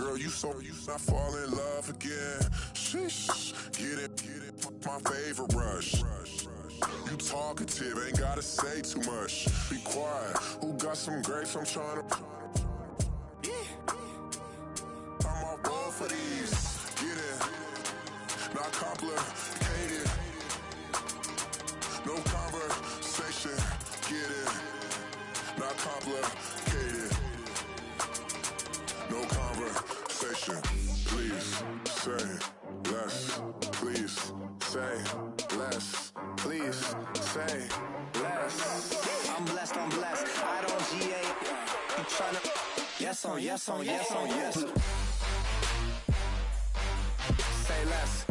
Girl, you I fall in love again. Sheesh, get it, my favorite rush. You talkative, ain't gotta say too much. Be quiet, who got some grapes? I'm trying to. I'm all roll for these. Get it, not complicated. No conversation, get it, not complicated. No conversation, please say less. Please say less. Please say less. I'm blessed, I don't GA. You tryna yes on yes on yes on yes. Say less.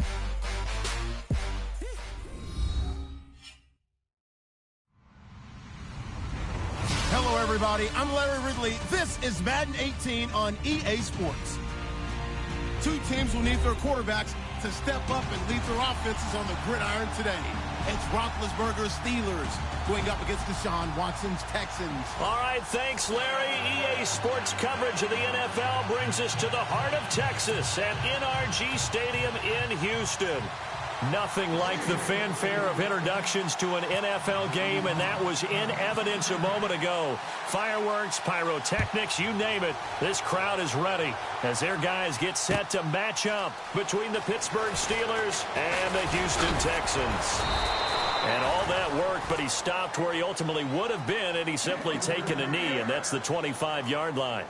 Hello, everybody. I'm Larry Ridley. This is Madden 18 on EA Sports. Two teams will need their quarterbacks to step up and lead their offenses on the gridiron today. It's Roethlisberger's Steelers going up against Deshaun Watson's Texans. All right, thanks, Larry. EA Sports coverage of the NFL brings us to the heart of Texas at NRG Stadium in Houston. Nothing like the fanfare of introductions to an NFL game, and that was in evidence a moment ago. Fireworks, pyrotechnics, you name it. This crowd is ready as their guys get set to match up between the Pittsburgh Steelers and the Houston Texans. And all that worked, but he stopped where he ultimately would have been, and he's simply taken a knee, and that's the 25-yard line.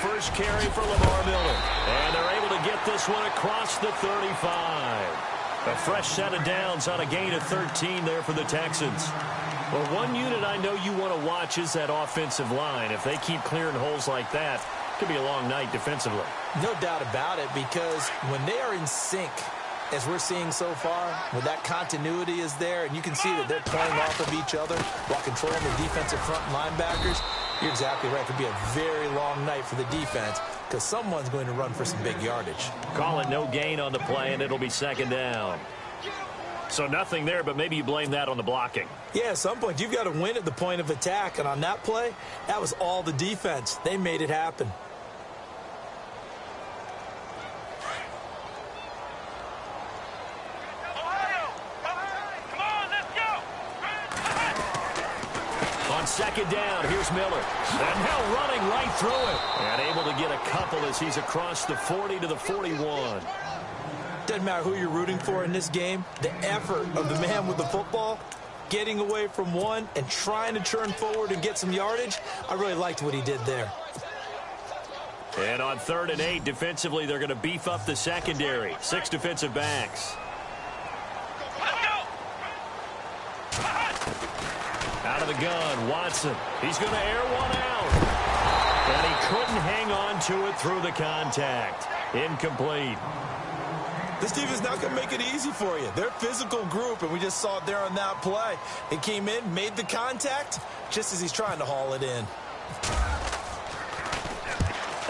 First carry for Lamar Miller. And they're able to get this one across the 35. A fresh set of downs on a gain of 13 there for the Texans. Well, one unit I know you want to watch is that offensive line. If they keep clearing holes like that, it could be a long night defensively. No doubt about it, because when they are in sync, as we're seeing so far, when that continuity is there, and you can see that they're playing off of each other while controlling the defensive front linebackers, you're exactly right. It could be a very long night for the defense because someone's going to run for some big yardage. Call it no gain on the play, and it'll be second down. So nothing there, but maybe you blame that on the blocking. Yeah, at some point, you've got to win at the point of attack. And on that play, that was all the defense. They made it happen. Second down, here's Miller. And now running right through it. And able to get a couple as he's across the 40 to the 41. Doesn't matter who you're rooting for in this game. The effort of the man with the football, getting away from one and trying to turn forward and get some yardage, I really liked what he did there. And on 3rd and 8, defensively, they're going to beef up the secondary. 6 defensive backs. Out of the gun, Watson. He's going to air one out. And he couldn't hang on to it through the contact. Incomplete. This defense not going to make it easy for you. They're a physical group, and we just saw it there on that play. He came in, made the contact, just as he's trying to haul it in.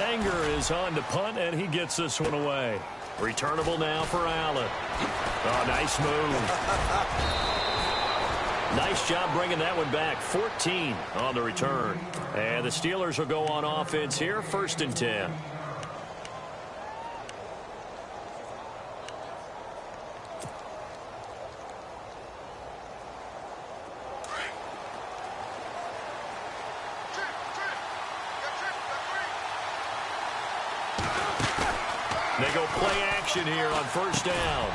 Anger is on to punt, and he gets this one away. Returnable now for Allen. Oh, nice move. Nice job bringing that one back. 14 on the return. And the Steelers will go on offense here. 1st and 10. They go play action here on 1st down.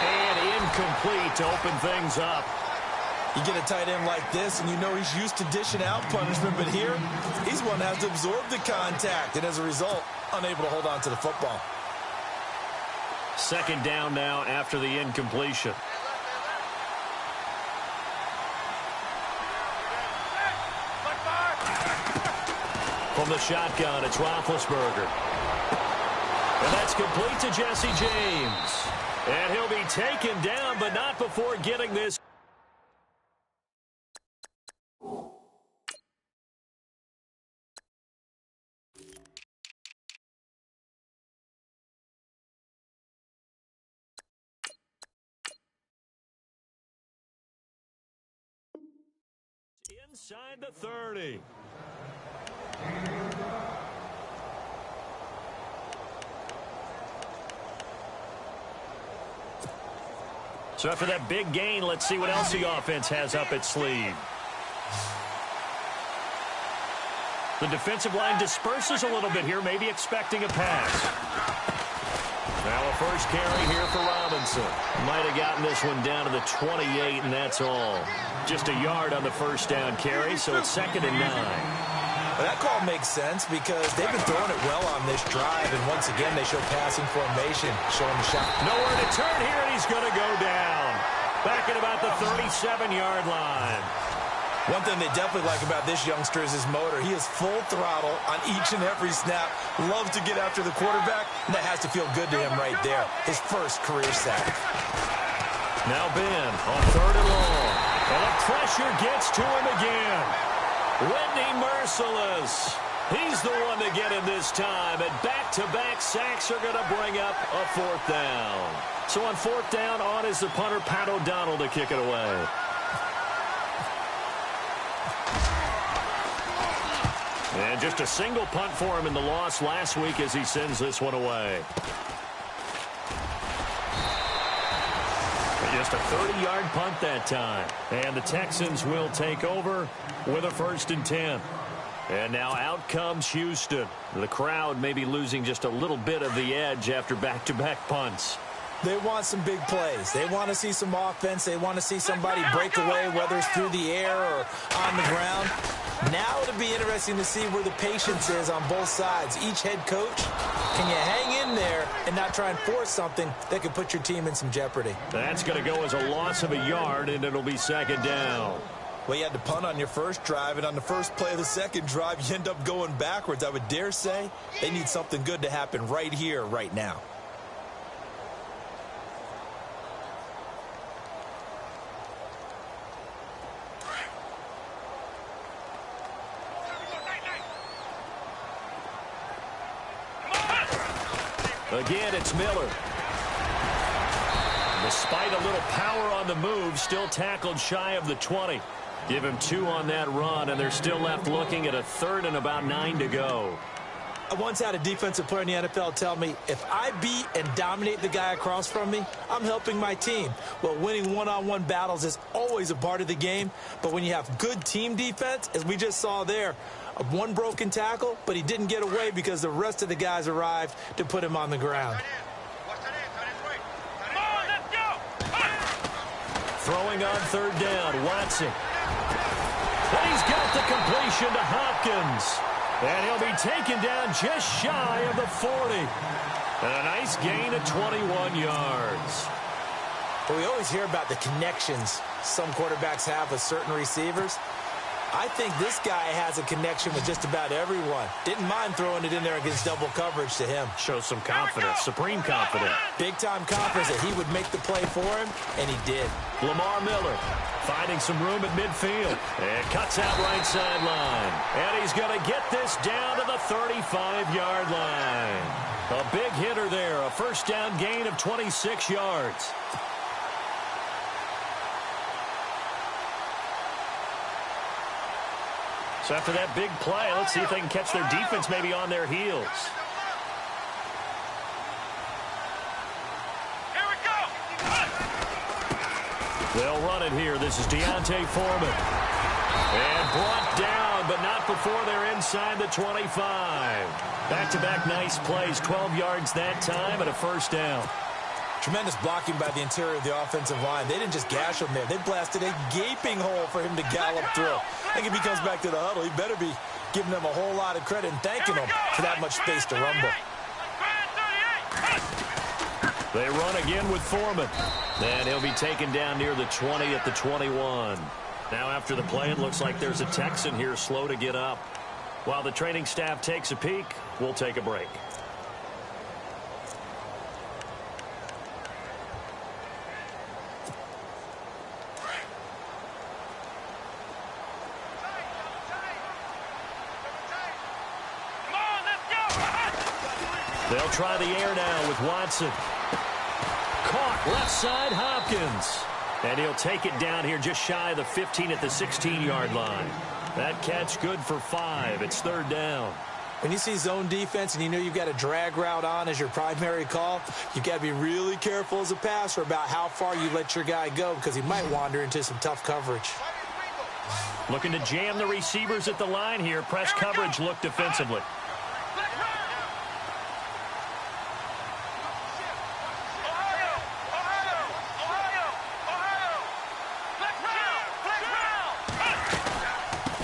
And incomplete to open things up. You get a tight end like this, and you know he's used to dishing out punishment, but here, he's one that has to absorb the contact, and as a result, unable to hold on to the football. 2nd down now after the incompletion. From the shotgun, it's Roethlisberger. And that's complete to Jesse James. And he'll be taken down, but not before getting this. Inside the 30. So after that big gain, let's see what else the offense has up its sleeve. The defensive line disperses a little bit here, maybe expecting a pass. Now a first carry here for Robinson. Might have gotten this one down to the 28, and that's all. Just a yard on the first down carry, so it's 2nd and 9. Well, that call makes sense because they've been throwing it well on this drive, and once again, they show passing formation, showing the shot. Nowhere to turn here, and he's going to go down. Back at about the 37-yard line. One thing they definitely like about this youngster is his motor. He is full throttle on each and every snap. Loves to get after the quarterback, and that has to feel good to him right there. His first career sack. Now Ben on 3rd and long. And the pressure gets to him again. Whitney merciless. He's the one to get him this time. And back-to-back sacks are going to bring up a 4th down. So on 4th down, on is the punter, Pat O'Donnell, to kick it away. And just a single punt for him in the loss last week as he sends this one away. Just a 30-yard punt that time. And the Texans will take over with a 1st and 10. And now out comes Houston. The crowd may be losing just a little bit of the edge after back-to-back punts. They want some big plays. They want to see some offense. They want to see somebody break away, whether it's through the air or on the ground. Now it'll be interesting to see where the patience is on both sides. Each head coach, can you hang in there and not try and force something that could put your team in some jeopardy? That's going to go as a loss of a yard, and it'll be 2nd down. Well, you had to punt on your first drive, and on the first play of the second drive, you end up going backwards. I would dare say they need something good to happen right here, right now. Again, it's Miller. Despite a little power on the move, still tackled shy of the 20. Give him 2 on that run, and they're still left looking at a 3rd and about 9 to go. I once had a defensive player in the NFL tell me, if I beat and dominate the guy across from me, I'm helping my team. Well, winning one-on-one battles is always a part of the game, but when you have good team defense, as we just saw there, one broken tackle, but he didn't get away because the rest of the guys arrived to put him on the ground. Throwing on 3rd down, Watson. And he's got the completion to Hopkins. And he'll be taken down just shy of the 40. And a nice gain of 21 yards. But we always hear about the connections some quarterbacks have with certain receivers. I think this guy has a connection with just about everyone. Didn't mind throwing it in there against double coverage to him. Shows some confidence, supreme confidence. Big-time confidence that he would make the play for him, and he did. Lamar Miller finding some room at midfield. And cuts out right sideline. And he's going to get this down to the 35-yard line. A big hitter there, a 1st down gain of 26 yards. So after that big play, let's see if they can catch their defense maybe on their heels. Here we go. They'll run it here. This is Deontay Foreman. And brought down, but not before they're inside the 25. Back-to-back nice plays, 12 yards that time and a 1st down. Tremendous blocking by the interior of the offensive line. They didn't just gash him there. They blasted a gaping hole for him to gallop through. I think if he comes back to the huddle, he better be giving them a whole lot of credit and thanking them for that much space to rumble. They run again with Foreman. And he'll be taken down near the 20 at the 21. Now after the play, it looks like there's a Texan here slow to get up. While the training staff takes a peek, we'll take a break. They'll try the air now with Watson. Caught left side, Hopkins. And he'll take it down here just shy of the 15 at the 16-yard line. That catch good for 5. It's third down. When you see zone defense and you know you've got a drag route on as your primary call, you've got to be really careful as a passer about how far you let your guy go because he might wander into some tough coverage. Looking to jam the receivers at the line here. Press coverage look defensively.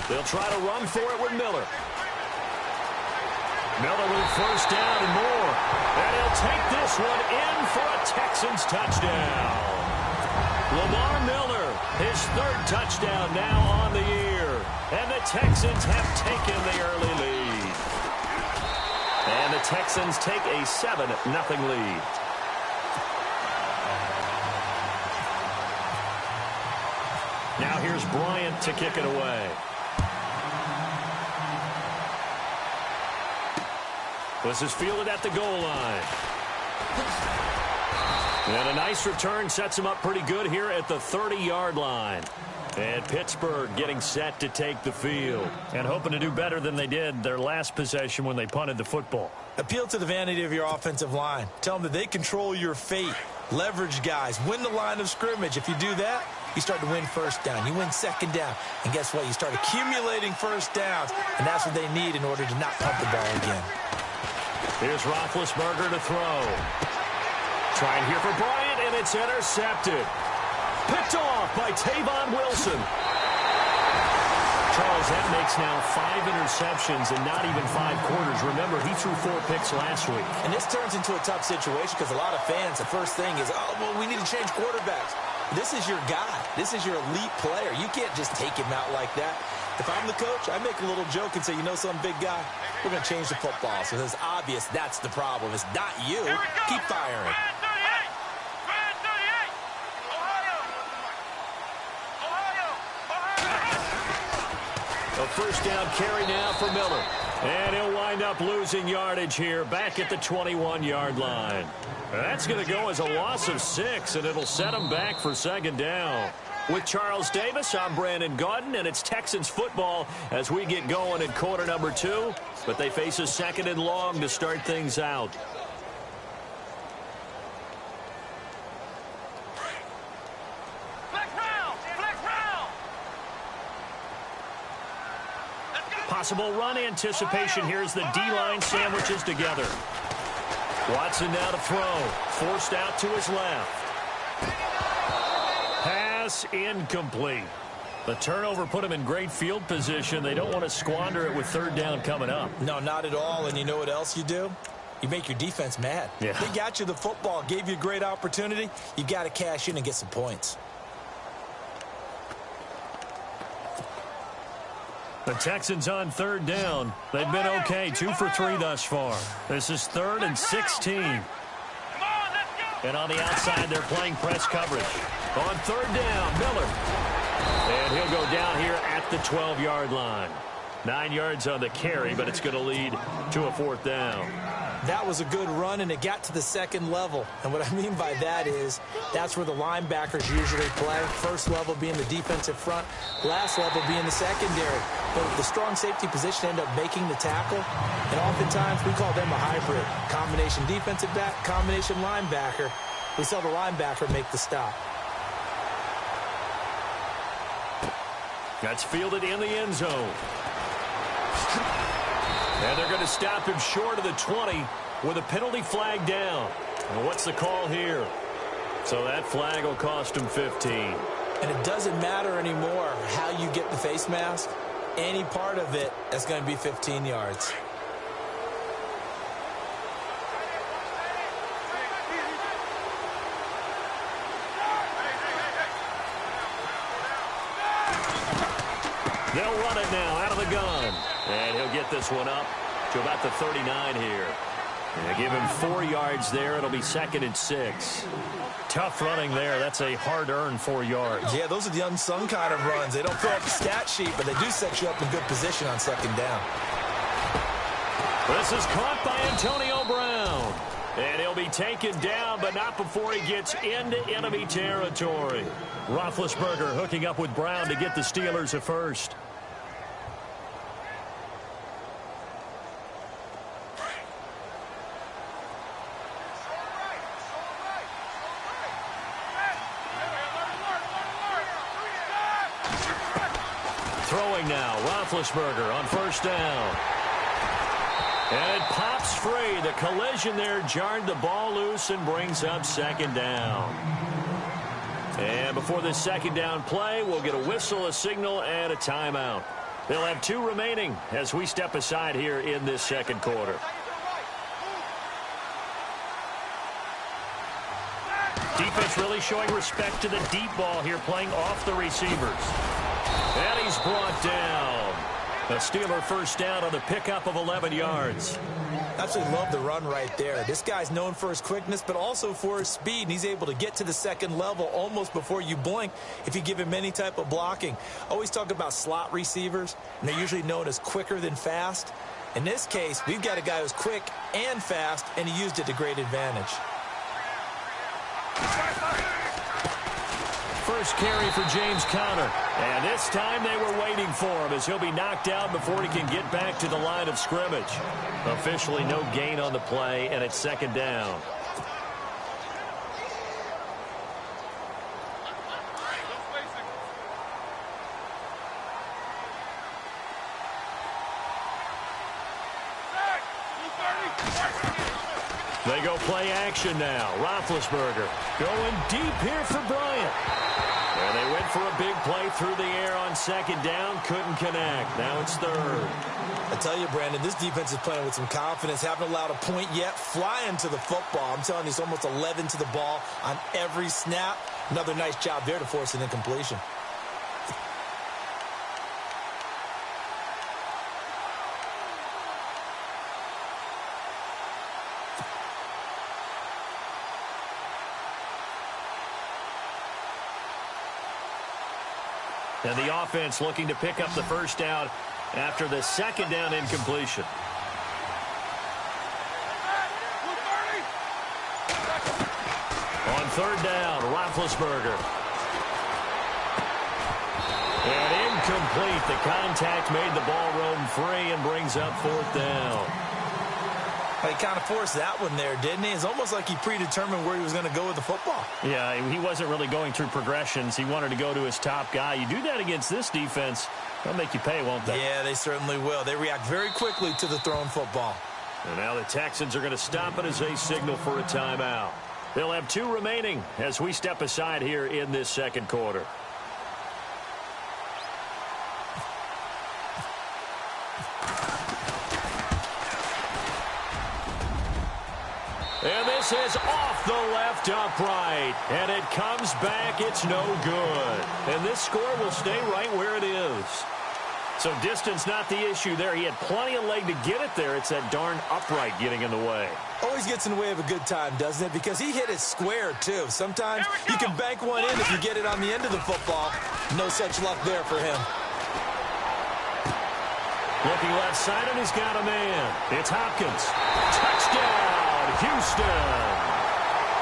They'll try to run for it with Miller. Miller with first down and more. And he'll take this one in for a Texans touchdown. Lamar Miller, his third touchdown now on the year. And the Texans have taken the early lead. And the Texans take a 7-0 lead. Now here's Bryant to kick it away. This is fielded at the goal line. And a nice return sets him up pretty good here at the 30-yard line. And Pittsburgh getting set to take the field and hoping to do better than they did their last possession when they punted the football. Appeal to the vanity of your offensive line. Tell them that they control your fate. Leverage guys. Win the line of scrimmage. If you do that, you start to win first down. You win second down. And guess what? You start accumulating first downs. And that's what they need in order to not punt the ball again. Here's Roethlisberger to throw. Trying here for Bryant, and it's intercepted. Picked off by Tavon Wilson. Charles, that makes now 5 interceptions in not even 5 quarters. Remember, he threw 4 picks last week. And this turns into a tough situation because a lot of fans, the first thing is, oh, well, we need to change quarterbacks. This is your guy. This is your elite player. You can't just take him out like that. If I'm the coach, I make a little joke and say, you know some big guy, we're going to change the football. So it's obvious that's the problem. It's not you. Keep firing. A first down carry now for Miller. And he'll wind up losing yardage here back at the 21-yard line. That's going to go as a loss of 6, and it'll set him back for second down. With Charles Davis, I'm Brandon Gaudin, and it's Texans football as we get going in quarter number 2. But they face a second and long to start things out. Possible run anticipation here as the D-line sandwiches together. Watson now to throw. Forced out to his left. Pass incomplete. The turnover put him in great field position. They don't want to squander it with third down coming up. No, not at all. And you know what else you do? You make your defense mad. Yeah. They got you the football, gave you a great opportunity. You got to cash in and get some points. The Texans on third down. They've been okay, 2 for 3 thus far. This is 3rd and 16. And on the outside, they're playing press coverage. On third down, Miller. And he'll go down here at the 12-yard line. 9 yards on the carry, but it's going to lead to a 4th down. That was a good run, and it got to the second level. And what I mean by that is that's where the linebackers usually play. First level being the defensive front, last level being the secondary. But the strong safety position end up making the tackle, and oftentimes we call them a hybrid. Combination defensive back, combination linebacker. We saw the linebacker make the stop. That's fielded in the end zone. And they're going to stop him short of the 20 with a penalty flag down. And what's the call here? So that flag will cost him 15. And it doesn't matter anymore how you get the face mask. Any part of it is going to be 15 yards. They'll run it now out of the gun. And he'll get this one up to about the 39 here. And give him 4 yards there. It'll be 2nd and 6. Tough running there. That's a hard-earned 4 yards. Yeah, those are the unsung kind of runs. They don't fill up the stat sheet, but they do set you up in good position on 2nd down. This is caught by Antonio Brown. And he'll be taken down, but not before he gets into enemy territory. Roethlisberger hooking up with Brown to get the Steelers a first. Throwing now, Roethlisberger on 1st down. And it pops free. The collision there jarred the ball loose and brings up 2nd down. And before this 2nd down play, we'll get a whistle, a signal, and a timeout. They'll have 2 remaining as we step aside here in this 2nd quarter. Defense really showing respect to the deep ball here, playing off the receivers. And he's brought down. A Steeler 1st down on the pickup of 11 yards. Absolutely love the run right there. This guy's known for his quickness, but also for his speed. And he's able to get to the 2nd level almost before you blink if you give him any type of blocking. Always talk about slot receivers, and they're usually known as quicker than fast. In this case, we've got a guy who's quick and fast, and he used it to great advantage. First carry for James Conner. And this time they were waiting for him as he'll be knocked out before he can get back to the line of scrimmage. Officially no gain on the play, and it's 2nd down. They go play action now. Roethlisberger going deep here for Bryant. And they went for a big play through the air on 2nd down. Couldn't connect. Now it's 3rd. I tell you, Brandon, this defense is playing with some confidence. Haven't allowed a point yet. Flying to the football. I'm telling you, it's almost 11 to the ball on every snap. Another nice job there to force an incompletion. And the offense looking to pick up the 1st down after the 2nd down incompletion. On 3rd down, Roethlisberger. And incomplete. The contact made the ball roam free and brings up 4th down. He kind of forced that one there, didn't he? It's almost like he predetermined where he was going to go with the football. Yeah, he wasn't really going through progressions. He wanted to go to his top guy. You do that against this defense, they'll make you pay, won't they? Yeah, they certainly will. They react very quickly to the thrown football. And now the Texans are going to stop it as they signal for a timeout. They'll have 2 remaining as we step aside here in this 2nd quarter. And this is off the left upright. And it comes back. It's no good. And this score will stay right where it is. So distance not the issue there. He had plenty of leg to get it there. It's that darn upright getting in the way. Always gets in the way of a good time, doesn't it? Because he hit it square, too. Sometimes you can bank one in if you get it on the end of the football. No such luck there for him. Looking left side, and he's got a man. It's Hopkins. Touchdown, Houston.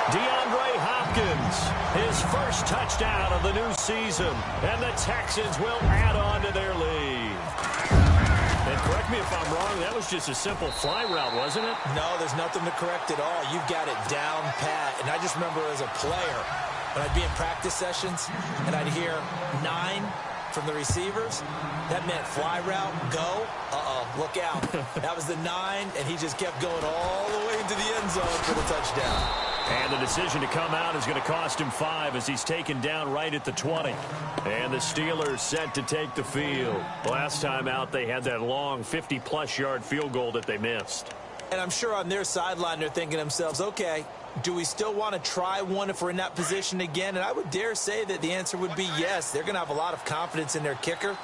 DeAndre Hopkins, his first touchdown of the new season. And the Texans will add on to their lead. And correct me if I'm wrong, that was just a simple fly route, wasn't it? No, there's nothing to correct at all. You've got it down pat. And I just remember as a player, when I'd be in practice sessions, and I'd hear 9 from the receivers, that meant fly route, go, look out. That was the 9, and he just kept going all the way into the end zone for the touchdown. And the decision to come out is going to cost him 5 as he's taken down right at the 20. And the Steelers set to take the field. Last time out, they had that long 50-plus yard field goal that they missed. And I'm sure on their sideline, they're thinking to themselves, okay, do we still want to try one if we're in that position again? And I would dare say that the answer would be yes. They're going to have a lot of confidence in their kicker.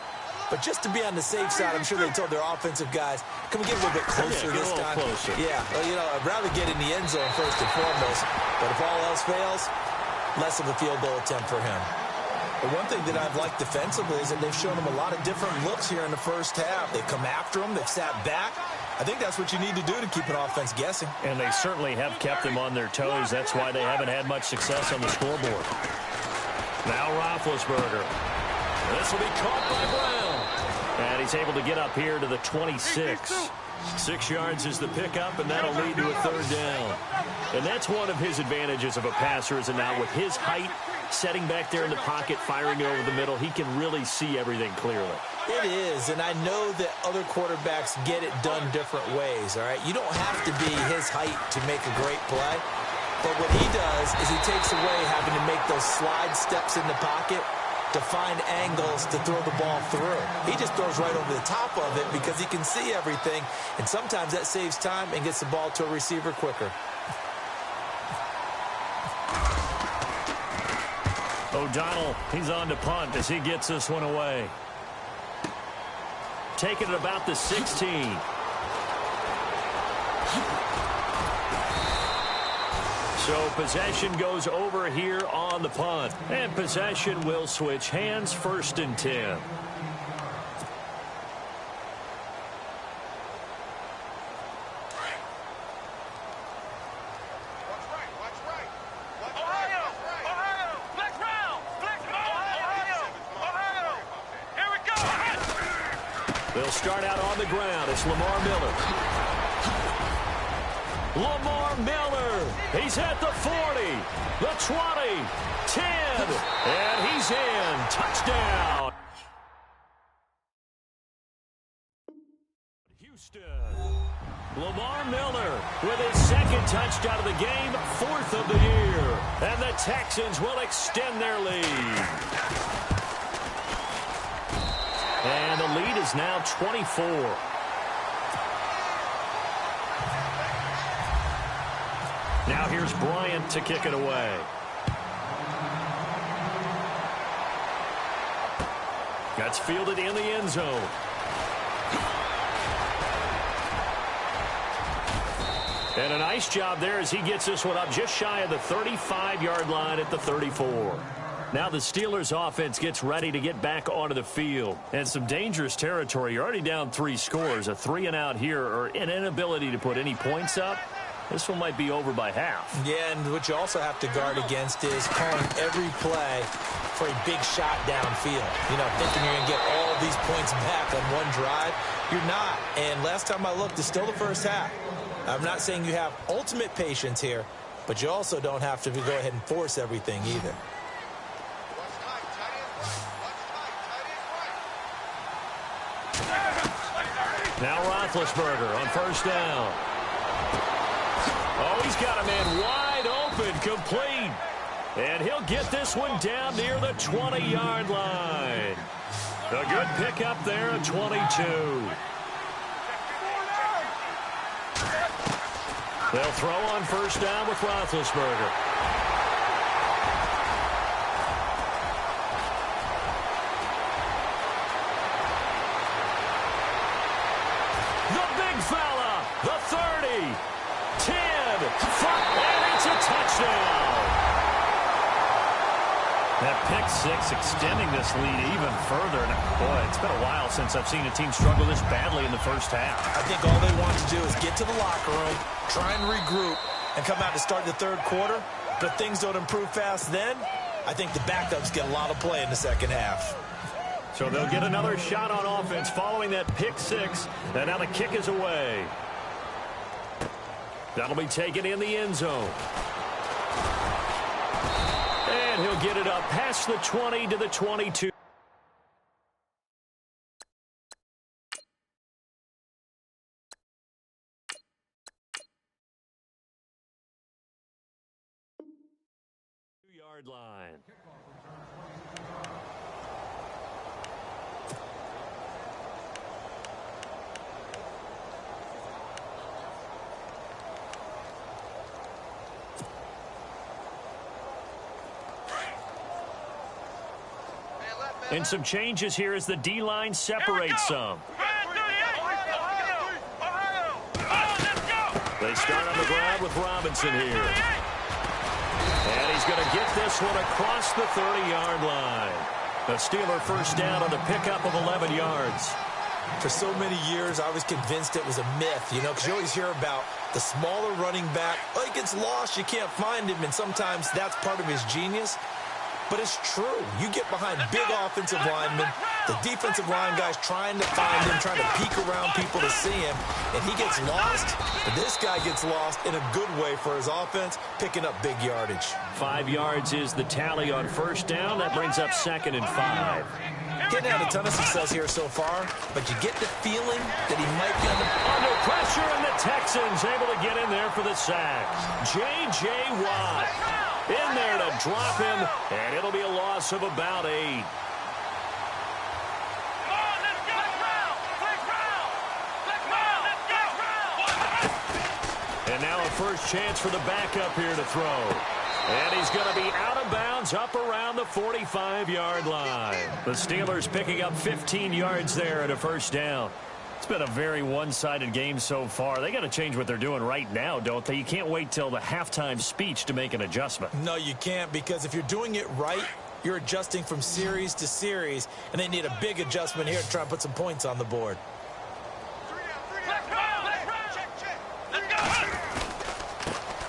But just to be on the safe side, I'm sure they told their offensive guys, can we get a little bit closer this time? Closer. Yeah, well, you know, I'd rather get in the end zone first and foremost. But if all else fails, less of a field goal attempt for him. But one thing that I've liked defensively is that they've shown him a lot of different looks here in the first half. They've come after him. They've sat back. I think that's what you need to do to keep an offense guessing. And they certainly have kept them on their toes. That's why they haven't had much success on the scoreboard. Now Roethlisberger. This will be caught by Brown. And he's able to get up here to the 26. 6 yards is the pickup, and that'll lead to a third down. And that's one of his advantages of a passer, is that now with his height, setting back there in the pocket, firing it over the middle, he can really see everything clearly. It is, and I know that other quarterbacks get it done different ways, all right? You don't have to be his height to make a great play, but what he does is he takes away having to make those slide steps in the pocket to find angles to throw the ball through. He just throws right over the top of it because he can see everything, and sometimes that saves time and gets the ball to a receiver quicker. O'Donnell, he's on to punt as he gets this one away. Taking it about the 16. So possession goes over here on the punt. And possession will switch hands, 1st and 10. They'll start out on the ground. It's Lamar Miller. Lamar Miller. He's at the 40, the 20, 10, and he's in. Touchdown. Houston. Lamar Miller with his 2nd touchdown of the game, 4th of the year. And the Texans will extend their lead. And the lead is now 24. Now here's Bryant to kick it away. That's fielded in the end zone. And a nice job there as he gets this one up just shy of the 35-yard line at the 34. Now the Steelers offense gets ready to get back onto the field. And some dangerous territory. You're already down 3 scores. A 3-and-out here, or an inability to put any points up. This one might be over by half. Yeah, and what you also have to guard against is calling every play for a big shot downfield. You know, thinking you're going to get all these points back on one drive. You're not. And last time I looked, it's still the first half. I'm not saying you have ultimate patience here, but you also don't have to go ahead and force everything either. Now Roethlisberger on 1st down. Oh, he's got a man wide open, complete. And he'll get this one down near the 20-yard line. A good pickup there at 22. They'll throw on 1st down with Roethlisberger. Fella, the 30, 10, 5, and it's a touchdown. That pick 6 extending this lead even further. And boy, it's been a while since I've seen a team struggle this badly in the first half. I think all they want to do is get to the locker room, try and regroup, and come out to start the 3rd quarter. But if things don't improve fast then, I think the backups get a lot of play in the 2nd half. So they'll get another shot on offense following that pick 6. And now the kick is away. That'll be taken in the end zone. And he'll get it up past the 20 to the 22. Yard line. And some changes here as the D-line separates some. They start on the ground with Robinson here. And he's going to get this one across the 30-yard line. The Steeler first down on the pickup of 11 yards. For so many years, I was convinced it was a myth, because you always hear about the smaller running back. Oh, he gets lost, you can't find him, and sometimes that's part of his genius. But it's true. You get behind big offensive linemen, the defensive line guys trying to find him, trying to peek around people to see him, and he gets lost, and this guy gets lost in a good way for his offense, picking up big yardage. 5 yards is the tally on first down. That brings up 2nd and 5. Getting had a ton of success here so far, but you get the feeling that he might be under pressure, and the Texans able to get in there for the sack. J.J. Watt in there to drop him, and it'll be a loss of about 8. And now a first chance for the backup here to throw. And he's going to be out of bounds up around the 45-yard line. The Steelers picking up 15 yards there at a first down. It's been a very one-sided game so far. They got to change what they're doing right now, don't they? You can't wait till the halftime speech to make an adjustment. No, you can't, because if you're doing it right, you're adjusting from series to series, and they need a big adjustment here to try and put some points on the board.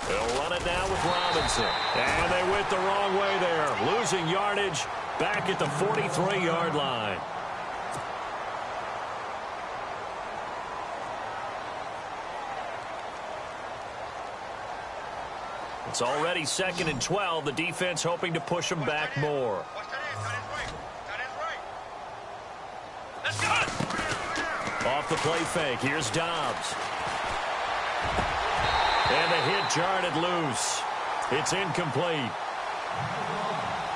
They'll run it now with Robinson. And they went the wrong way there. Losing yardage back at the 43-yard line. It's already 2nd and 12. The defense hoping to push them back more. Off the play fake. Here's Dobbs. And the hit jarred it loose. It's incomplete.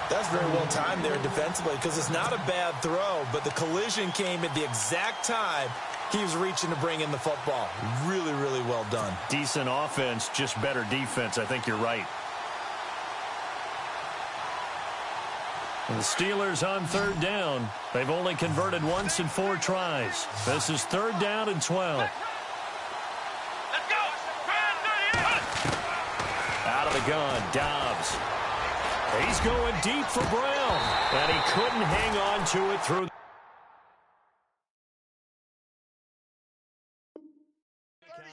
That's very well timed there defensively, because it's not a bad throw, but the collision came at the exact time he was reaching to bring in the football. Really, really well done. Decent offense, just better defense. I think you're right. And the Steelers on 3rd down. They've only converted once in 4 tries. This is 3rd down and 12. Out of the gun, Dobbs. He's going deep for Brown, and he couldn't hang on to it through.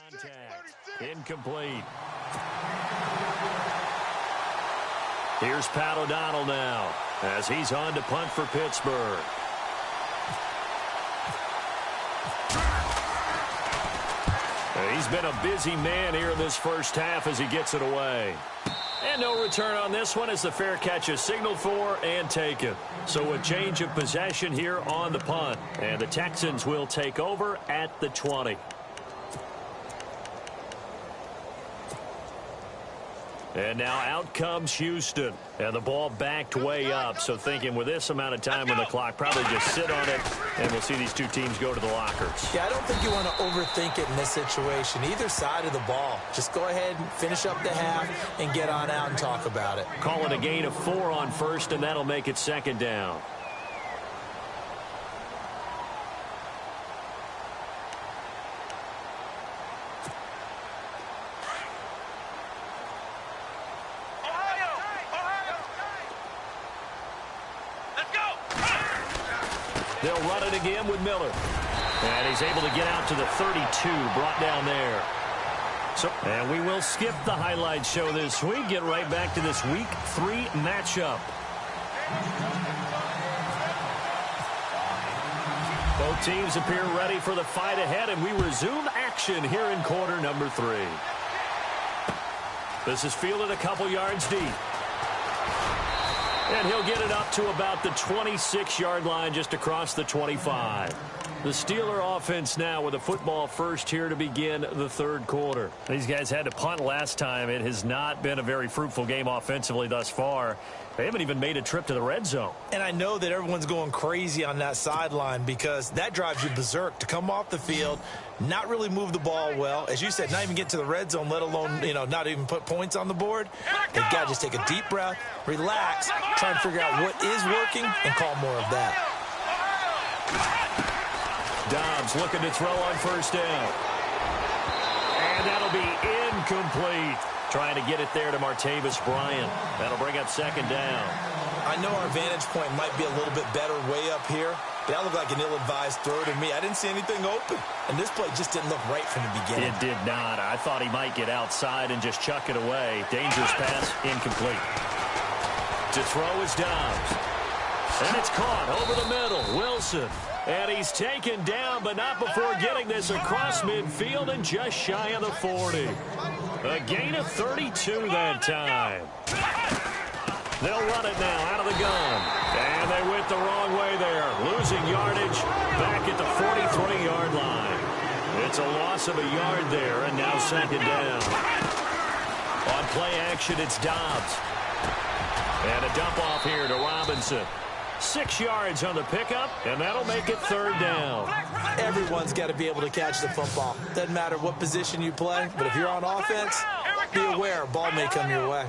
Contact. Incomplete. Here's Pat O'Donnell now, as he's on to punt for Pittsburgh. He's been a busy man here in this first half as he gets it away. And no return on this one as the fair catch is signaled for and taken. So a change of possession here on the punt. And the Texans will take over at the 20. And now out comes Houston. And the ball backed way up. So thinking with this amount of time on the clock, probably just sit on it, and we'll see these two teams go to the lockers. Yeah, I don't think you want to overthink it in this situation. Either side of the ball. Just go ahead and finish up the half and get on out and talk about it. Call it a gain of 4 on first, and that'll make it 2nd down. They'll run it again with Miller. And he's able to get out to the 32, brought down there. And we will skip the highlight show this week. Get right back to this Week 3 matchup. Both teams appear ready for the fight ahead, and we resume action here in quarter number 3. This is fielded a couple yards deep. And he'll get it up to about the 26-yard line, just across the 25. The Steeler offense now with a football first here to begin the third quarter. These guys had to punt last time. It has not been a very fruitful game offensively thus far. They haven't even made a trip to the red zone. And I know that everyone's going crazy on that sideline because that drives you berserk to come off the field, not really move the ball well. As you said, not even get to the red zone, let alone, not even put points on the board. They've got to just take a deep breath, relax, try and figure out what is working, and call more of that. Dobbs looking to throw on first down. And that'll be incomplete. Trying to get it there to Martavis Bryant. That'll bring up second down. I know our vantage point might be a little bit better way up here, but that looked like an ill-advised throw to me. I didn't see anything open, and this play just didn't look right from the beginning. It did not. I thought he might get outside and just chuck it away. Dangerous pass, incomplete. To throw is Dobbs. And it's caught over the middle. Wilson. And he's taken down, but not before getting this across midfield and just shy of the 40. A gain of 32 that time. They'll run it now out of the gun. And they went the wrong way there. Losing yardage back at the 43-yard line. It's a loss of a yard there, and now second down. On play action, it's Dobbs. And a dump off here to Robinson. 6 yards on the pickup, and that'll make it third down. Everyone's got to be able to catch the football. Doesn't matter what position you play, but if you're on offense, be aware a ball may come your way.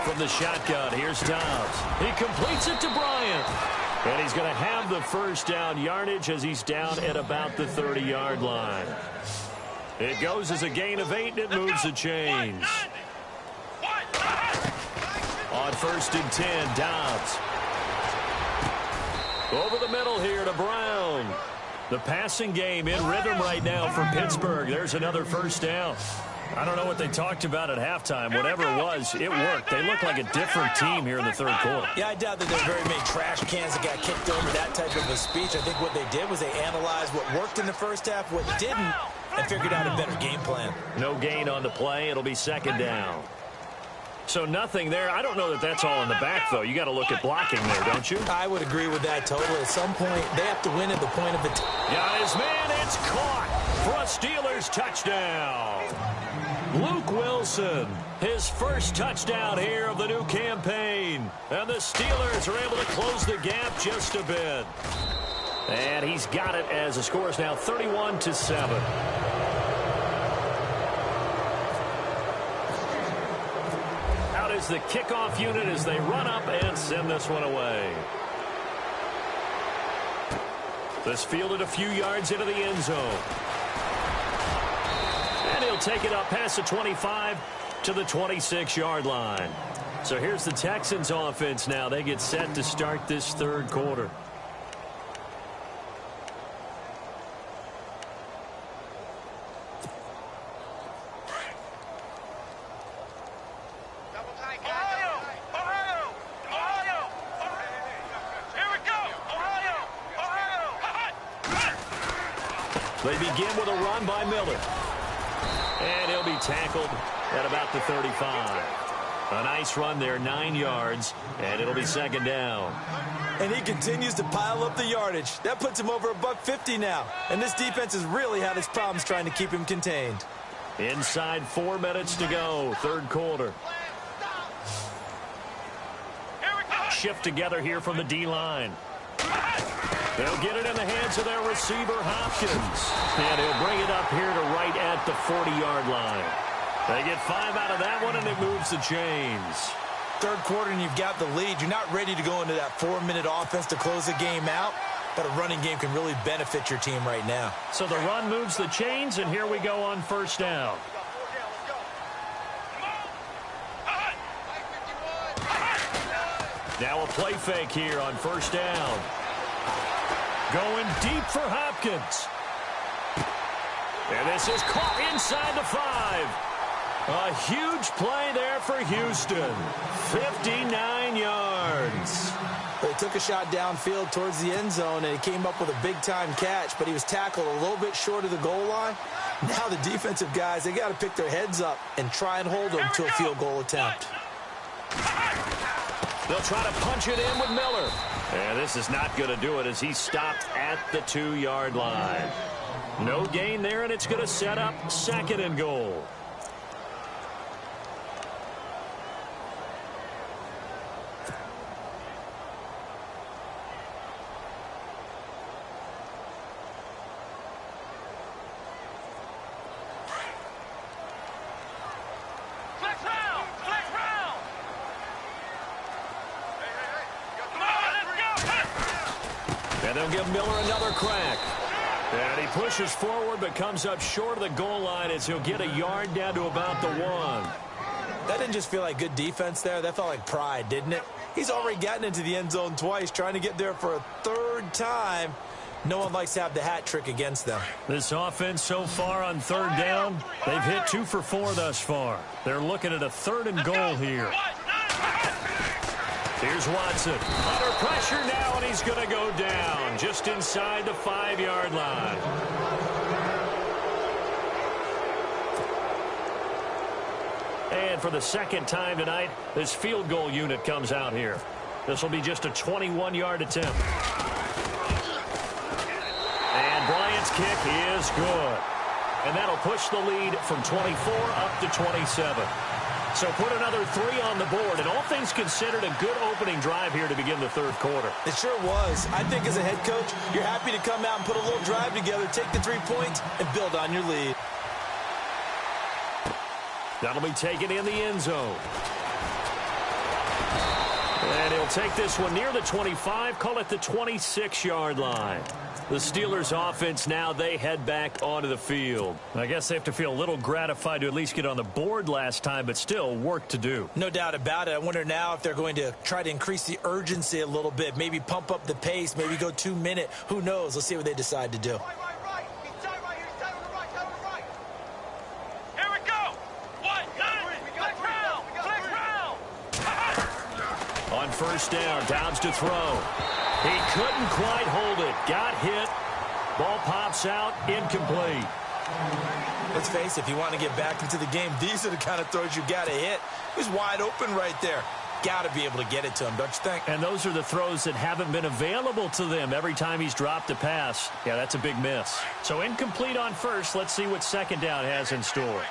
From the shotgun, here's Dobbs. He completes it to Bryant. And he's going to have the first down yardage as he's down at about the 30-yard line. It goes as a gain of 8, and it moves the chains. On first and 10, Dobbs. Over the middle here to Brown. The passing game in rhythm right now for Pittsburgh. There's another first down. I don't know what they talked about at halftime. Whatever it was, it worked. They look like a different team here in the third quarter. Yeah, I doubt that there are very many trash cans that got kicked over, that type of a speech. I think what they did was they analyzed what worked in the first half, what didn't, and figured out a better game plan. No gain on the play. It'll be second down. So nothing there. I don't know that that's all in the back, though. You got to look at blocking there, don't you? I would agree with that totally. At some point, they have to win at the point of the got his man. It's caught for a Steelers touchdown. Luke Wilson, his first touchdown here of the new campaign. And the Steelers are able to close the gap just a bit. And he's got it as the score is now 31-7. Is the kickoff unit as they run up and send this one away. This fielded a few yards into the end zone. And he'll take it up past the 25 to the 26-yard line. So here's the Texans offense now. They get set to start this third quarter. They begin with a run by Miller. And he'll be tackled at about the 35. A nice run there, 9 yards, and it'll be second down. And he continues to pile up the yardage. That puts him over $150 now. And this defense has really had its problems trying to keep him contained. Inside 4 minutes to go, third quarter. Shift together here from the D-line. They'll get it in the hands of their receiver, Hopkins. And he'll bring it up here to right at the 40-yard line. They get 5 out of that one, and it moves the chains. Third quarter, and you've got the lead. You're not ready to go into that 4-minute offense to close the game out, but a running game can really benefit your team right now. So the run moves the chains, and here we go on first down. Now a play fake here on first down. Going deep for Hopkins. And this is caught inside the 5. A huge play there for Houston. 59 yards. Well, he took a shot downfield towards the end zone, and he came up with a big-time catch, but he was tackled a little bit short of the goal line. Now the defensive guys, they got to pick their heads up and try and hold them to a field goal attempt. They'll try to punch it in with Miller. And this is not going to do it as he's stopped at the 2-yard line. No gain there, and it's going to set up 2nd and goal. And they'll give Miller another crack. And he pushes forward but comes up short of the goal line as he'll get a yard down to about the 1. That didn't just feel like good defense there. That felt like pride, didn't it? He's already gotten into the end zone twice, trying to get there for a 3rd time. No one likes to have the hat trick against them. This offense so far on 3rd down, they've hit 2 for 4 thus far. They're looking at a 3rd and goal here. Here's Watson. Under pressure now, and he's going to go down just inside the 5-yard line. And for the 2nd time tonight, this field goal unit comes out here. This will be just a 21-yard attempt. And Bryant's kick is good. And that'll push the lead from 24 up to 27. So put another 3 on the board, and all things considered, a good opening drive here to begin the 3rd quarter. It sure was. I think as a head coach, you're happy to come out and put a little drive together, take the 3 points, and build on your lead. That'll be taken in the end zone. And he'll take this one near the 25, call it the 26-yard line. The Steelers offense now, they head back onto the field. I guess they have to feel a little gratified to at least get on the board last time, but still work to do. No doubt about it. I wonder now if they're going to try to increase the urgency a little bit, maybe pump up the pace, maybe go 2-minute. Who knows? Let's see what they decide to do. On 1st down, Dobbs to throw. He couldn't quite hold it. Got hit. Ball pops out. Incomplete. Let's face it, if you want to get back into the game, these are the kind of throws you got to hit. He's wide open right there. Got to be able to get it to him, don't you think? And those are the throws that haven't been available to them every time he's dropped a pass. Yeah, that's a big miss. So incomplete on 1st. Let's see what 2nd down has in store.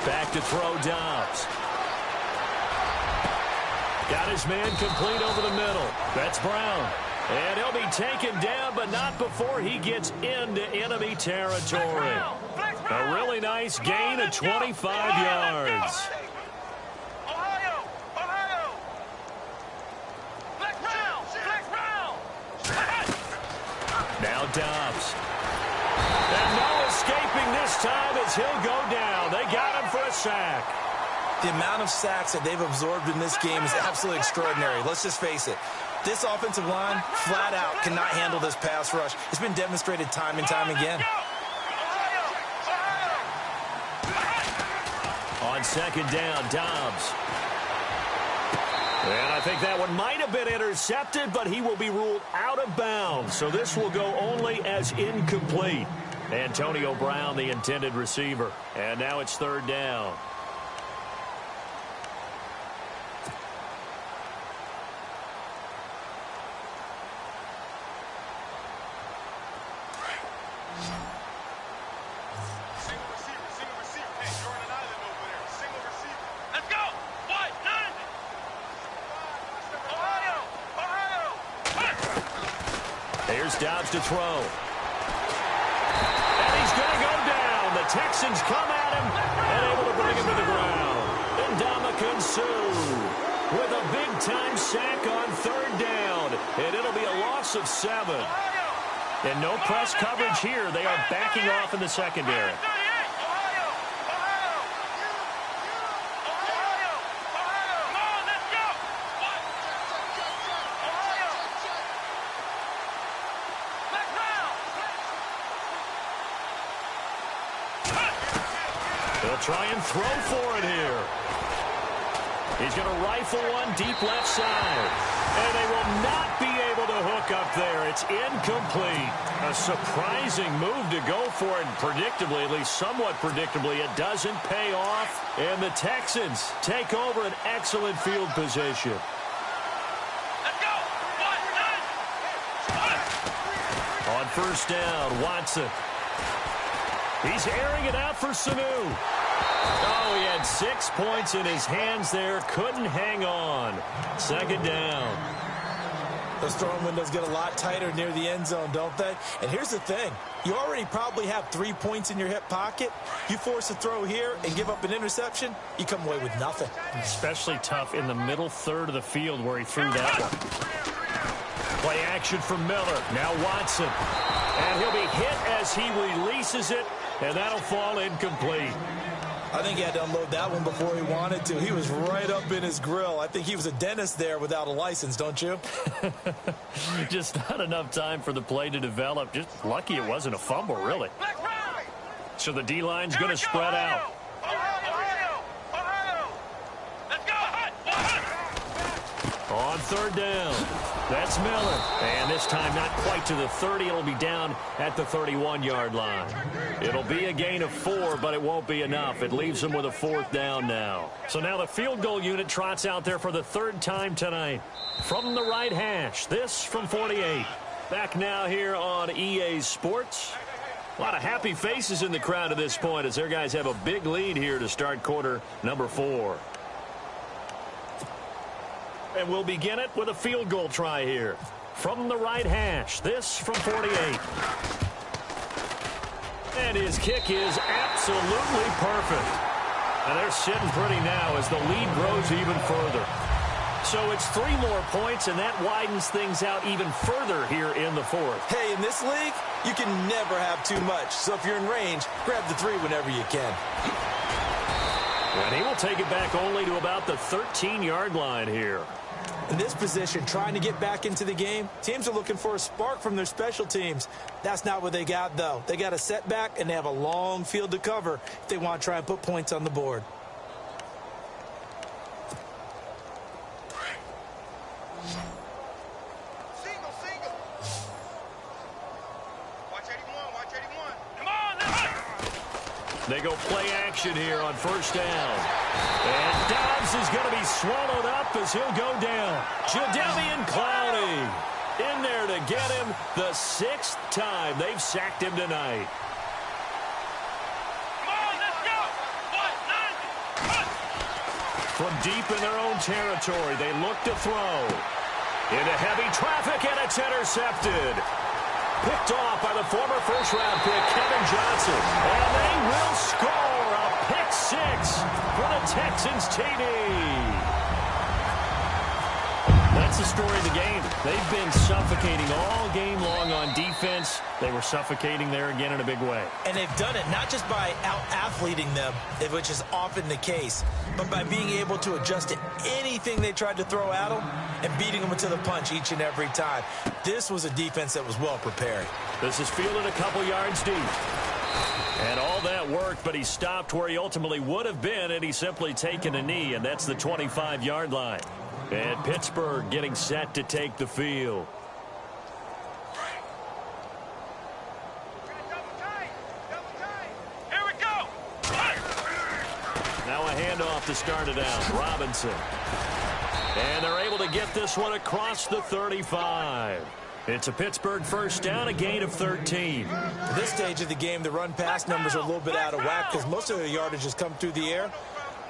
Back to throw, Dobbs. Got his man complete over the middle. That's Brown. And he'll be taken down, but not before he gets into enemy territory. A really nice gain of 25 yards. Now Dobbs. And no escaping this time as he'll go down. They got him for a sack. The amount of sacks that they've absorbed in this game is absolutely extraordinary. Let's just face it. This offensive line, flat out, cannot handle this pass rush. It's been demonstrated time and time again. On 2nd down, Dobbs. And I think that one might have been intercepted, but he will be ruled out of bounds. So this will go only as incomplete. Antonio Brown, the intended receiver. And now it's 3rd down. Here's Dobbs to throw. And he's going to go down. The Texans come at him and able to bring him to the ground. And Ndamukong Suh with a big-time sack on 3rd down. And it'll be a loss of 7. And no press coverage here. They are backing off in the secondary. They'll try and throw for it here. He's going to rifle one deep left side. And they will not be able to hook up there. It's incomplete. A surprising move to go for it. And predictably, at least somewhat predictably, it doesn't pay off. And the Texans take over an excellent field position. Let's go. On first down, Watson. He's airing it out for Sanu. Oh, he had 6 points in his hands there. Couldn't hang on. Second down. Those throwing windows get a lot tighter near the end zone, don't they? And here's the thing. You already probably have 3 points in your hip pocket. You force a throw here and give up an interception, you come away with nothing. Especially tough in the middle third of the field where he threw that one. Play action for Miller. Now Watson. And he'll be hit as he releases it, and that'll fall incomplete. I think he had to unload that one before he wanted to. He was right up in his grill. I think he was a dentist there without a license, don't you? Just not enough time for the play to develop. Just lucky it wasn't a fumble, really. So the D-line's going to spread out. On third down, that's Miller. And this time not quite to the 30. It'll be down at the 31-yard line. It'll be a gain of 4, but it won't be enough. It leaves them with a fourth down now. So now the field goal unit trots out there for the third time tonight. From the right hash, this from 48. Back now here on EA Sports. A lot of happy faces in the crowd at this point as their guys have a big lead here to start quarter number 4. And we'll begin it with a field goal try here. From the right hash, this from 48. And his kick is absolutely perfect. And they're sitting pretty now as the lead grows even further. So it's 3 more points, and that widens things out even further here in the fourth. Hey, in this league, you can never have too much. So if you're in range, grab the 3 whenever you can. And he will take it back only to about the 13-yard line here. In this position, trying to get back into the game, teams are looking for a spark from their special teams. That's not what they got, though. They got a setback, and they have a long field to cover if they want to try and put points on the board. They go play action here on first down. And Dobbs is going to be swallowed up as he'll go down. Jadeveon Clowney in there to get him the 6th time they've sacked him tonight. Come on, let's go. From deep in their own territory, they look to throw. Into heavy traffic, and it's intercepted. Picked off by the former first-round pick, Kevin Johnson. And they will score a pick 6 for the Texans TD. That's the story of the game. They've been suffocating all game long on defense. They were suffocating there again in a big way. And they've done it not just by out-athleting them, which is often the case, but by being able to adjust to anything they tried to throw at them and beating them to the punch each and every time. This was a defense that was well prepared. This is fielded a couple yards deep. And all that worked, but he stopped where he ultimately would have been, and he's simply taken a knee, and that's the 25-yard line. And Pittsburgh getting set to take the field. Here we go. Now a handoff to start it out. Robinson. And they're able to get this one across the 35. It's a Pittsburgh first down, a gain of 13. At this stage of the game, the run-pass numbers are a little bit out of whack because most of their yardage has come through the air.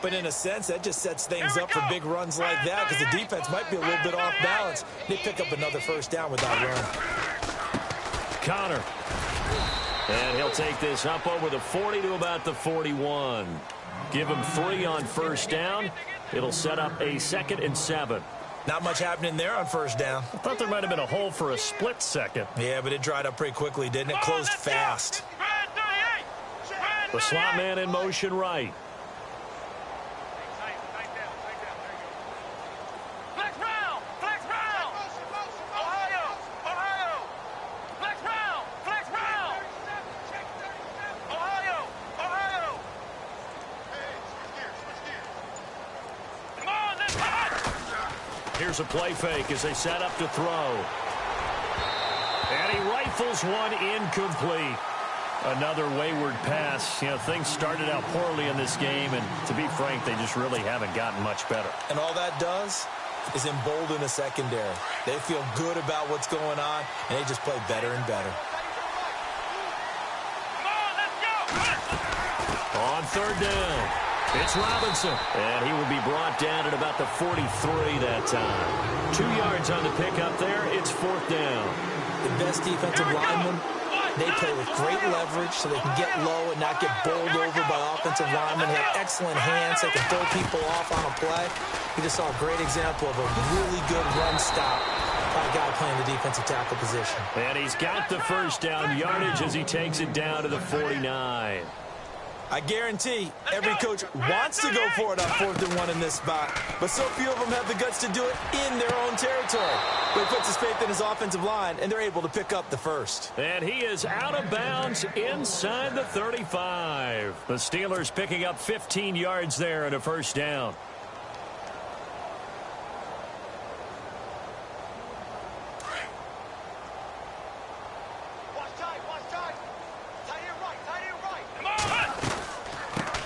But in a sense, that just sets things up for big runs like that because the defense might be a little bit off balance. They pick up another first down with that run. Connor. And he'll take this up over the 40 to about the 41. Give him 3 on first down. It'll set up a 2nd and 7. Not much happening there on first down. I thought there might have been a hole for a split second. Yeah, but it dried up pretty quickly, didn't it? Closed fast. The slot man in motion right. Here's a play fake as they set up to throw. And he rifles one incomplete. Another wayward pass. You know, things started out poorly in this game, and to be frank, they just really haven't gotten much better. And all that does is embolden the secondary. They feel good about what's going on, and they just play better and better. On third down, it's Robinson, and he will be brought down at about the 43 that time. 2 yards on the pickup there. It's fourth down. The best defensive linemen, they play with great leverage so they can get low and not get bowled over by offensive linemen. They have excellent hands. They can throw people off on a play. We just saw a great example of a really good run stop by a guy playing the defensive tackle position. And he's got the first down yardage as he takes it down to the 49. I guarantee every coach wants to go for it on 4th and 1 in this spot, but so few of them have the guts to do it in their own territory. But he puts his faith in his offensive line, and they're able to pick up the first. And he is out of bounds inside the 35. The Steelers picking up 15 yards there and a first down.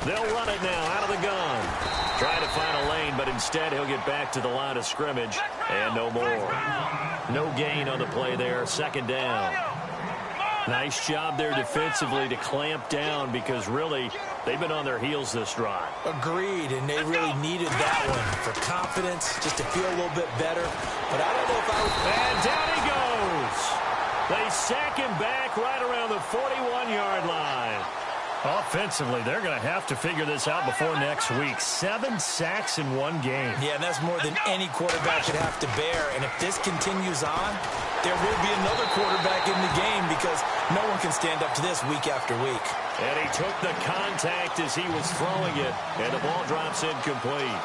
They'll run it now out of the gun. Trying to find a lane, but instead he'll get back to the line of scrimmage. And no more. No gain on the play there. Second down. Nice job there defensively to clamp down because really they've been on their heels this drive. Agreed, and they really needed that one for confidence, just to feel a little bit better. But I don't know if I would... And down he goes. They sack him back right around the 41-yard line. Offensively, they're going to have to figure this out before next week. 7 sacks in one game. Yeah, and that's more than any quarterback should have to bear. And if this continues on, there will be another quarterback in the game because no one can stand up to this week after week. And he took the contact as he was throwing it, and the ball drops incomplete.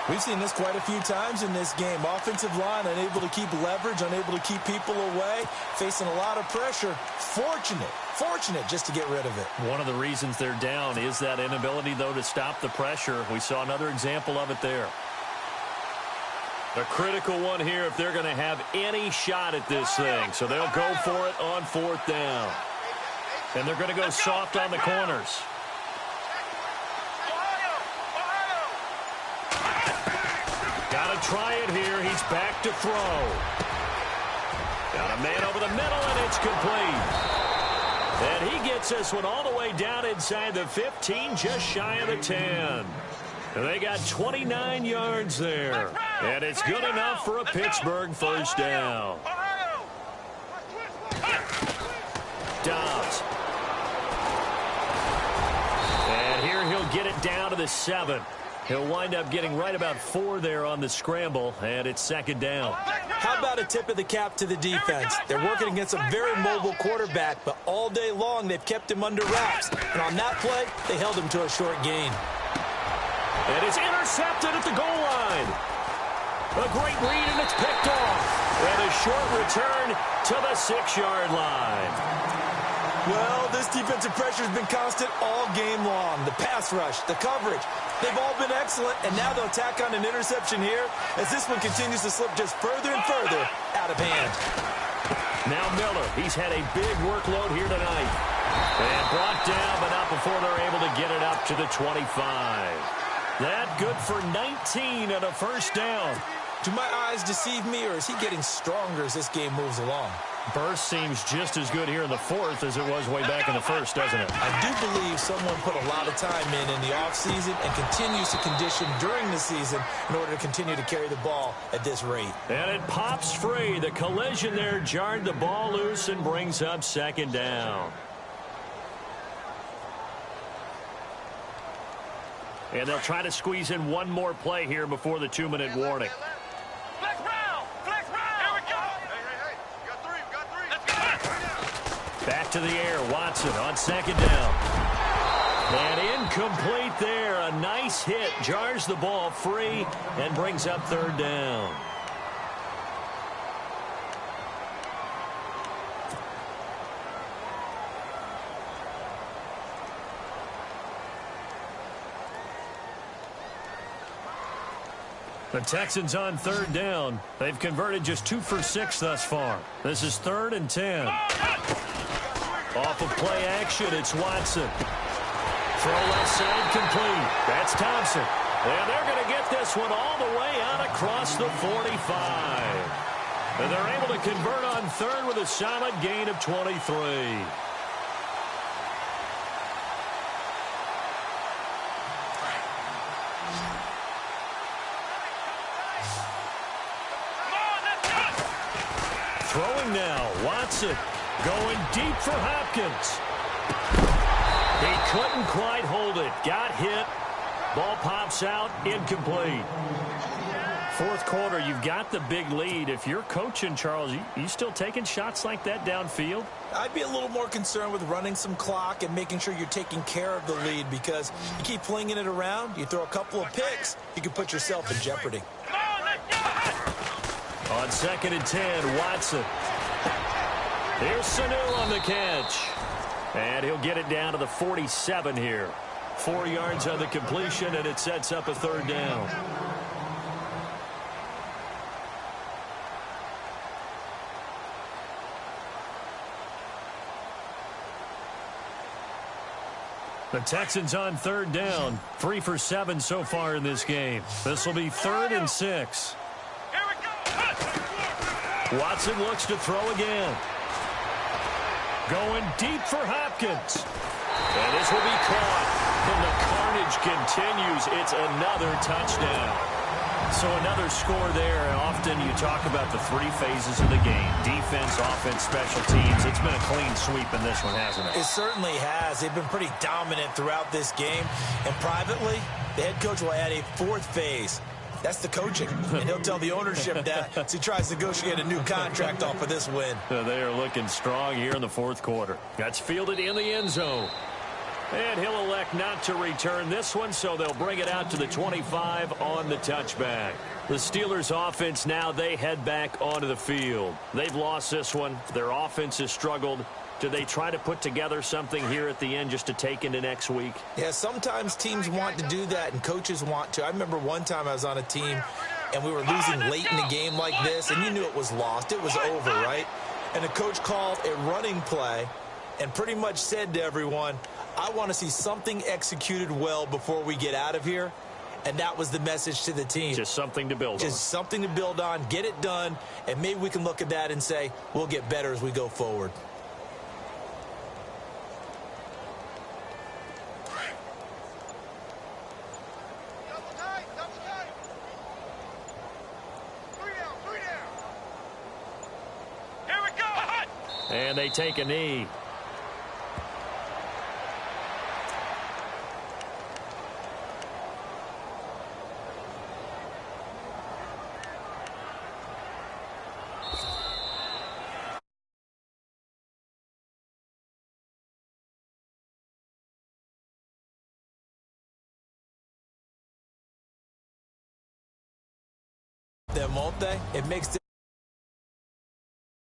We've seen this quite a few times in this game. Offensive line unable to keep leverage, unable to keep people away, facing a lot of pressure. Fortunate just to get rid of it. One of the reasons they're down is that inability, though, to stop the pressure. We saw another example of it there. A critical one here if they're going to have any shot at this thing. So they'll go for it on 4th down. And they're going to go soft on the corners. Got to try it here. He's back to throw. Got a man over the middle, and it's complete. And he gets this one all the way down inside the 15, just shy of the 10. They got 29 yards there. And it's good enough for a Pittsburgh first down. Dobbs. And here he'll get it down to the 7. He'll wind up getting right about 4 there on the scramble, and it's second down. How about a tip of the cap to the defense? They're working against a very mobile quarterback, but all day long they've kept him under wraps. And on that play, they held him to a short gain. And it's intercepted at the goal line. A great read, and it's picked off. And a short return to the 6-yard line. Well, this defensive pressure has been constant all game long. The pass rush, the coverage, they've all been excellent, and now they'll tack on an interception here as this one continues to slip just further and further out of hand. Now Miller, he's had a big workload here tonight. And brought down, but not before they're able to get it up to the 25. That good for 19 and a first down. Do my eyes deceive me, or is he getting stronger as this game moves along? Burst seems just as good here in the 4th as it was way back in the 1st, doesn't it? I do believe someone put a lot of time in the offseason and continues to condition during the season in order to continue to carry the ball at this rate. And it pops free. The collision there jarred the ball loose and brings up second down. And they'll try to squeeze in one more play here before the 2-minute warning. Back to the air, Watson on second down. And incomplete there. A nice hit. Jars the ball free and brings up third down. The Texans on third down. They've converted just 2 for 6 thus far. This is 3rd and 10. Off of play action, it's Watson. Throw left side complete. That's Thompson. And they're going to get this one all the way out across the 45. And they're able to convert on third with a solid gain of 23. Throwing now, Watson going deep for Hopkins. He couldn't quite hold it. Got hit. Ball pops out, incomplete. Fourth quarter, you've got the big lead. If you're coaching, Charles, you still taking shots like that downfield? I'd be a little more concerned with running some clock and making sure you're taking care of the lead, because you keep flinging it around, you throw a couple of picks, you can put yourself in jeopardy. On 2nd and 10, Watson. Here's Sanu on the catch. And he'll get it down to the 47 here. 4 yards on the completion, and it sets up a 3rd down. The Texans on 3rd down. 3 for 7 so far in this game. This will be 3rd and 6. Watson looks to throw again. Going deep for Hopkins. And this will be caught. And the carnage continues. It's another touchdown. So another score there. And often you talk about the 3 phases of the game. Defense, offense, special teams. It's been a clean sweep in this one, hasn't it? It certainly has. They've been pretty dominant throughout this game. And privately, the head coach will add a 4th phase. That's the coaching. And he'll tell the ownership that as he tries to negotiate a new contract off of this win. They are looking strong here in the 4th quarter. That's fielded in the end zone. And he'll elect not to return this one, so they'll bring it out to the 25 on the touchback. The Steelers' offense now, they head back onto the field. They've lost this one. Their offense has struggled. Do they try to put together something here at the end just to take into next week? Yeah, sometimes teams want to do that and coaches want to. I remember one time I was on a team and we were losing late in the game like this, and you knew it was lost. It was over, right? And the coach called a running play and pretty much said to everyone, I want to see something executed well before we get out of here. And that was the message to the team. Just something to build on. Just something to build on, get it done, and maybe we can look at that and say, we'll get better as we go forward. And they take a knee. Them, won't they? It makes